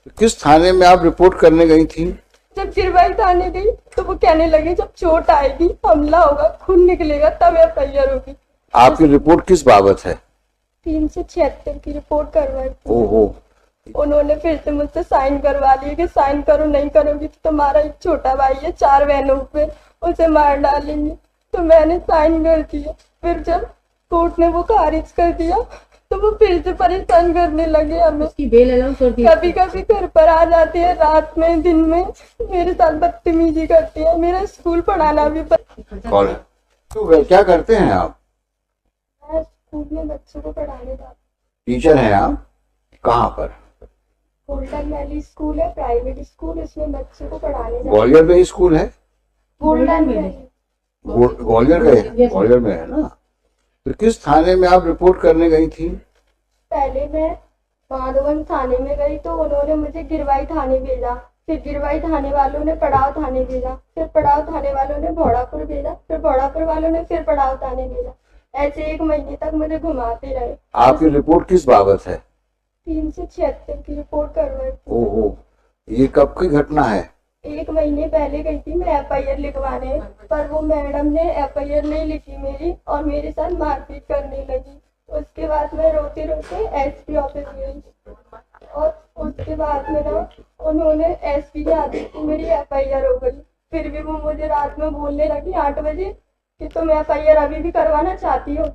किस थाने में आप रिपोर्ट करने गई थी? जब गिरवाई थाने गई तो वो कहने लगे जब चोट आएगी, हमला होगा, खून निकलेगा तब एफआईआर होगी। आपकी रिपोर्ट किस बाबत है? 376 की रिपोर्ट करवाई। ओहो। उन्होंने फिर से मुझसे साइन करवा लिए कि साइन करो, नहीं करोगी तो तुम्हारा एक छोटा भाई है 4 बहनों पे, उसे मार डालेंगे। तो मैंने साइन कर दिया। फिर जब कोर्ट ने वो खारिज कर दिया तो वो फिर से परेशान करने लगे हमें। कभी कभी घर पर आ जाते हैं रात में, दिन में मेरे साथ बदतमीजी करते हैं। मेरा स्कूल पढ़ाना भी कौन तो क्या करते हैं आप? मैं स्कूल में बच्चों को पढ़ाने जाती हूँ। टीचर हैं आप? कहाँ पर? गोल्डन वैली स्कूल है, प्राइवेट स्कूल, इसमें बच्चों को पढ़ाने जाती हूँ। ग्वालियर में ही स्कूल है? गोल्डन वैली ग्वालियर में है ना? तो किस थाने में आप रिपोर्ट करने गई थी? पहले मैं माधवन थाने में गई तो उन्होंने मुझे गिरवाई थाने भेजा। फिर गिरवाई थाने वालों ने पड़ाव थाने भेजा। फिर पड़ाव थाने वालों ने भोड़ापुर भेजा। फिर भोड़ापुर वालों ने फिर पड़ाव थाने भेजा। ऐसे 1 महीने तक मुझे घुमाते रहे। आपकी रिपोर्ट किस बाबत है? 376 की रिपोर्ट करवाई। ओहो, ये कब की घटना है? 1 महीने पहले गई थी मैं एफआईआर लिखवाने, पर वो मैडम ने एफआईआर नहीं लिखी मेरी और मेरे साथ मारपीट करने लगी। उसके बाद मैं रोते रोते एसपी ऑफिस गई और उसके बाद में ना उन्होंने एसपी के आदेश से मेरी एफआईआर हो गई। फिर भी वो मुझे रात में बोलने लगी 8 बजे कि तुम एफआईआर अभी भी करवाना चाहती हो,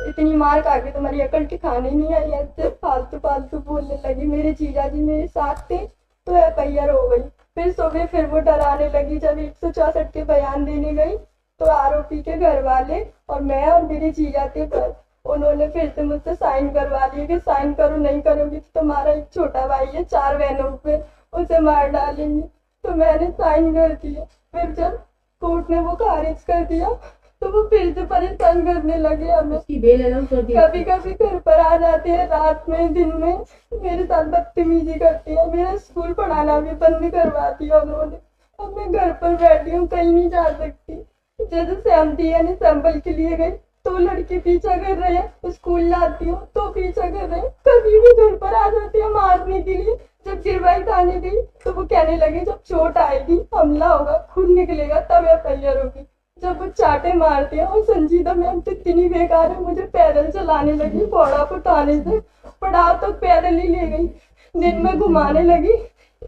इतनी मार खा के तुम्हारी अकल ठिकाने नहीं आई। ऐसे फालतू फालतू बोलने लगी। मेरे जीजा जी मेरे साथ थे तो एफआईआर हो गई। फिर सुबह फिर वो डराने लगी। जब 164 के बयान देने गई तो आरोपी के घर वाले और मैं और मेरे जीजा थे पर उन्होंने फिर से मुझसे साइन करवा लिए कि साइन करो, नहीं करोगी तो तुम्हारा एक छोटा भाई है 4 बहनों पे, उसे मार डालेंगे। तो मैंने साइन कर दिया। फिर जब कोर्ट ने वो खारिज कर दिया तो वो फिर से परेशान करने लगे हमें। कभी कभी घर पर आ जाते हैं रात में, दिन में मेरे साथ बदतमीजी करते हैं। मेरा स्कूल पढ़ाना भी बंद करवा दिया उन्होंने। अब मैं घर पर बैठी हूँ, कहीं नहीं जा सकती। जैसे सहमति यानी सैंपल के लिए गई तो लड़के पीछा कर रहे हैं, स्कूल जाती हूँ तो पीछा कर रहे हैं। कभी भी घर पर आ जाते हैं मारने के लिए। जब गिरवाई थाने गई तो वो कहने लगे जब चोट आएगी, हमला होगा, खून निकलेगा तब एफआईआर होगी। जब वो चाटे मारते हैं और संजीदा मैम तो इतनी बेकार है, मुझे पैदल चलाने लगी। भोड़ापुर थाने से पड़ाव तक पैदल ही ले गई। दिन में घुमाने लगी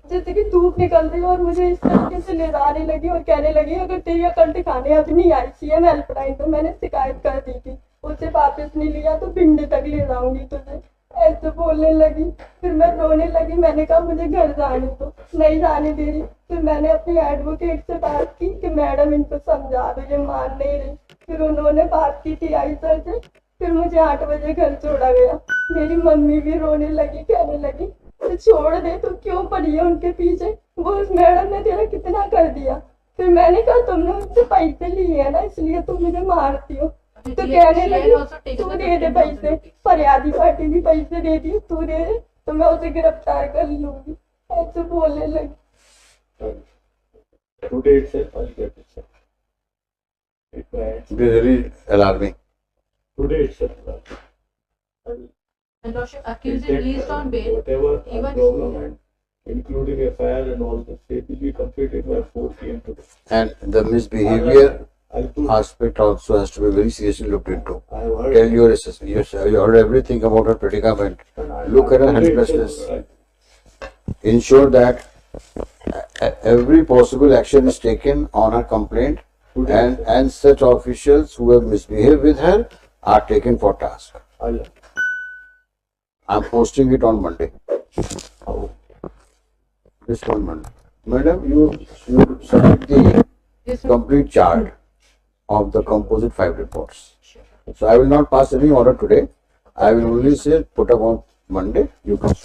जैसे कि धूप निकल रही और मुझे इस तरीके से ले जाने लगी और कहने लगी अगर तेरी अकल ठिकाने अब नहीं आई सीएम हेल्पलाइन तो मैंने शिकायत कर दी थी, उसे वापस नहीं लिया तो भिंडी तक ले जाऊंगी तुझे, ऐसे बोलने लगी। फिर मैं रोने लगी। मैंने कहा मुझे घर जाने दो, नहीं जाने दे रही। फिर मैंने अपनी एडवोकेट से बात की कि मैडम इनको समझा दो, ये मान नहीं रही। फिर उन्होंने बात की थी आई सर से। फिर मुझे 8 बजे घर छोड़ा गया। मेरी मम्मी भी रोने लगी, कहने लगी तो छोड़ दे, तो क्यों पड़ी है उनके पीछे, वो उस मैडम ने तेरा कितना कर दिया। फिर मैंने कहा तुमने मुझसे पैसे लिए है ना इसलिए तुम मुझे मारती हो। तो कहने लगी तू दे दे पैसे, फरियादी पार्टी भी पैसे दे दी, तू दे दे तो मैं उसे गिरफ्तार कर लूंगी, ऐसे बोलने लगी। Today itself, I'll get it. It is very alarming. Today itself. And Lordship accused released on bail. Whatever Even problem and including FIR and all this, it will be completed by 4 p.m. today. And the misbehavior I'll do. aspect also has to be very seriously looked into. I have heard. Tell your assessment. You heard everything about her predicament. Look at her helplessness. Ensure that every possible action is taken on her complaint, and such officials who have misbehaved with her are taken for task. I'm posting it on Monday. This one Monday. Madam, you submit the complete chart of the composite 5 reports. So I will not pass any order today. I will only say put up on Monday. You can